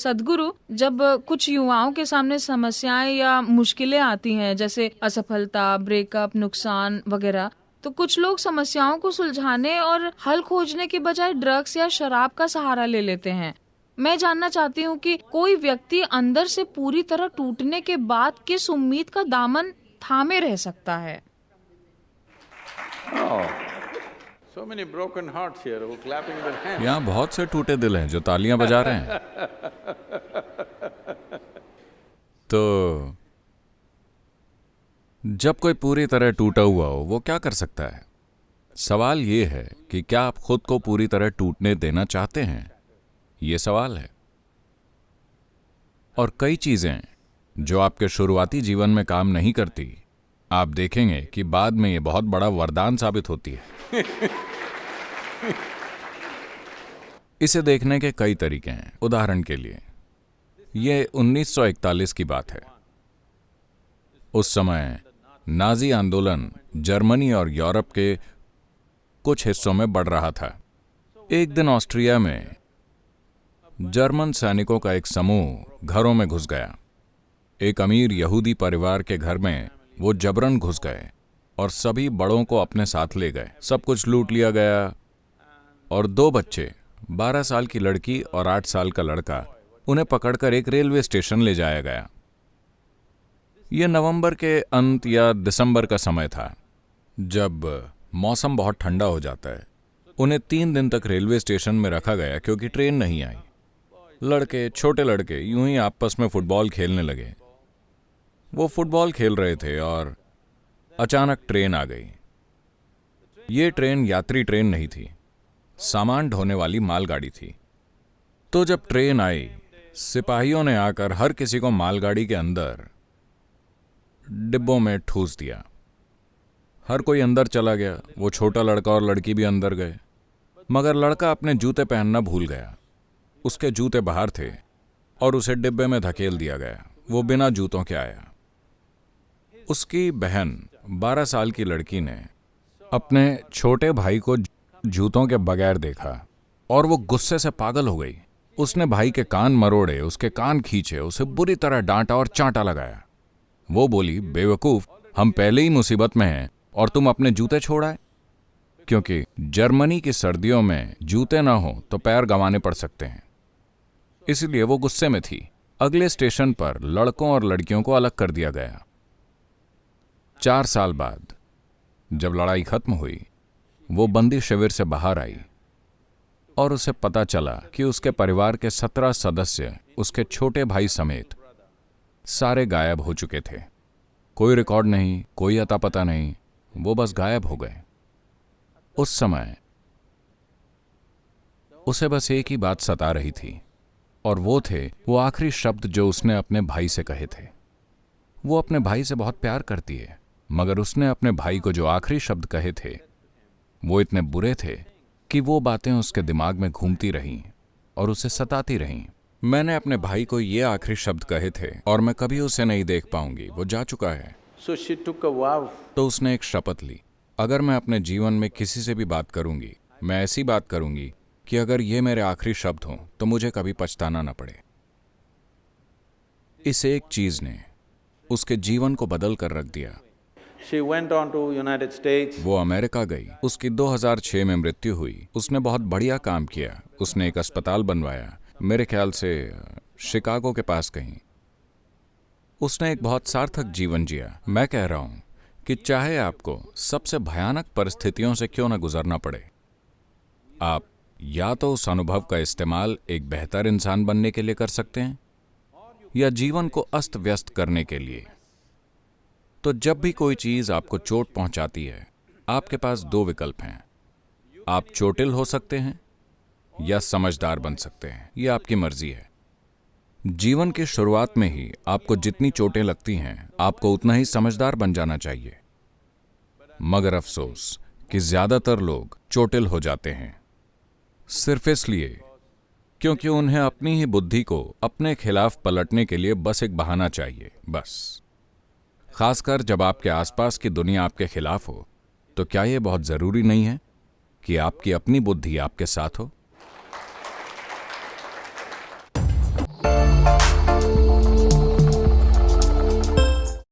सद्गुरु, जब कुछ युवाओं के सामने समस्याएं या मुश्किलें आती हैं, जैसे असफलता, ब्रेकअप, नुकसान वगैरह, तो कुछ लोग समस्याओं को सुलझाने और हल खोजने के बजाय ड्रग्स या शराब का सहारा ले लेते हैं। मैं जानना चाहती हूँ कि कोई व्यक्ति अंदर से पूरी तरह टूटने के बाद किस उम्मीद का दामन थामे रह सकता है? Oh, so many broken hearts here who clapping their hands. यहाँ बहुत से टूटे दिल हैं जो तालियां बजा रहे हैं। तो जब कोई पूरी तरह टूटा हुआ हो, वो क्या कर सकता है? सवाल ये है कि क्या आप खुद को पूरी तरह टूटने देना चाहते हैं? ये सवाल है। और कई चीजें जो आपके शुरुआती जीवन में काम नहीं करती, आप देखेंगे कि बाद में ये बहुत बड़ा वरदान साबित होती है। इसे देखने के कई तरीके हैं। उदाहरण के लिए, ये 1941 की बात है। उस समय नाजी आंदोलन जर्मनी और यूरोप के कुछ हिस्सों में बढ़ रहा था। एक दिन ऑस्ट्रिया में जर्मन सैनिकों का एक समूह घरों में घुस गया। एक अमीर यहूदी परिवार के घर में वो जबरन घुस गए और सभी बड़ों को अपने साथ ले गए। सब कुछ लूट लिया गया और 2 बच्चे, 12 साल की लड़की और 8 साल का लड़का, उन्हें पकड़कर एक रेलवे स्टेशन ले जाया गया। यह नवंबर के अंत या दिसंबर का समय था, जब मौसम बहुत ठंडा हो जाता है। उन्हें 3 दिन तक रेलवे स्टेशन में रखा गया क्योंकि ट्रेन नहीं आई। लड़के, छोटे लड़के, यूं ही आपस में फुटबॉल खेलने लगे। वो फुटबॉल खेल रहे थे और अचानक ट्रेन आ गई। ये ट्रेन यात्री ट्रेन नहीं थी, सामान ढोने वाली मालगाड़ी थी। तो जब ट्रेन आई, सिपाहियों ने आकर हर किसी को मालगाड़ी के अंदर डिब्बों में ठूस दिया। हर कोई अंदर चला गया। वो छोटा लड़का और लड़की भी अंदर गए, मगर लड़का अपने जूते पहनना भूल गया। उसके जूते बाहर थे और उसे डिब्बे में धकेल दिया गया। वो बिना जूतों के आया। उसकी बहन, 12 साल की लड़की, ने अपने छोटे भाई को जूतों के बगैर देखा और वो गुस्से से पागल हो गई। उसने भाई के कान मरोड़े, उसके कान खींचे, उसे बुरी तरह डांटा और चांटा लगाया। वो बोली, बेवकूफ, हम पहले ही मुसीबत में हैं और तुम अपने जूते छोड़ आए। क्योंकि जर्मनी की सर्दियों में जूते ना हो तो पैर गंवाने पड़ सकते हैं, इसलिए वो गुस्से में थी। अगले स्टेशन पर लड़कों और लड़कियों को अलग कर दिया गया। 4 साल बाद जब लड़ाई खत्म हुई, वो बंदी शिविर से बाहर आई और उसे पता चला कि उसके परिवार के 17 सदस्य, उसके छोटे भाई समेत, सारे गायब हो चुके थे। कोई रिकॉर्ड नहीं, कोई अता पता नहीं, वो बस गायब हो गए। उस समय उसे बस एक ही बात सता रही थी, और वो आखिरी शब्द जो उसने अपने भाई से कहे थे। वो अपने भाई से बहुत प्यार करती है, मगर उसने अपने भाई को जो आखिरी शब्द कहे थे, वो इतने बुरे थे कि वो बातें उसके दिमाग में घूमती रहीं और उसे सताती रहीं। मैंने अपने भाई को ये आखिरी शब्द कहे थे और मैं कभी उसे नहीं देख पाऊंगी, वो जा चुका है। So she took a vow. तो उसने एक शपथ ली, अगर मैं अपने जीवन में किसी से भी बात करूंगी, मैं ऐसी बात करूंगी कि अगर ये मेरे आखिरी शब्द हों तो मुझे कभी पछताना न पड़े। इस एक चीज ने उसके जीवन को बदल कर रख दिया। She went on to United States. वो अमेरिका गई। उसकी 2006 में मृत्यु हुई। उसने बहुत बढ़िया काम किया। उसने एक अस्पताल बनवाया, मेरे ख्याल से शिकागो के पास कहीं। उसने एक बहुत सार्थक जीवन जिया। मैं कह रहा हूं कि चाहे आपको सबसे भयानक परिस्थितियों से क्यों न गुजरना पड़े, आप या तो उस अनुभव का इस्तेमाल एक बेहतर इंसान बनने के लिए कर सकते हैं, या जीवन को अस्त व्यस्त करने के लिए। तो जब भी कोई चीज आपको चोट पहुंचाती है, आपके पास 2 विकल्प हैं। आप चोटिल हो सकते हैं या समझदार बन सकते हैं। यह आपकी मर्जी है। जीवन की शुरुआत में ही आपको जितनी चोटें लगती हैं, आपको उतना ही समझदार बन जाना चाहिए। मगर अफसोस कि ज्यादातर लोग चोटिल हो जाते हैं सिर्फ इसलिए क्योंकि उन्हें अपनी ही बुद्धि को अपने खिलाफ पलटने के लिए बस एक बहाना चाहिए, बस। खासकर जब आपके आसपास की दुनिया आपके खिलाफ हो, तो क्या यह बहुत जरूरी नहीं है कि आपकी अपनी बुद्धि आपके साथ हो?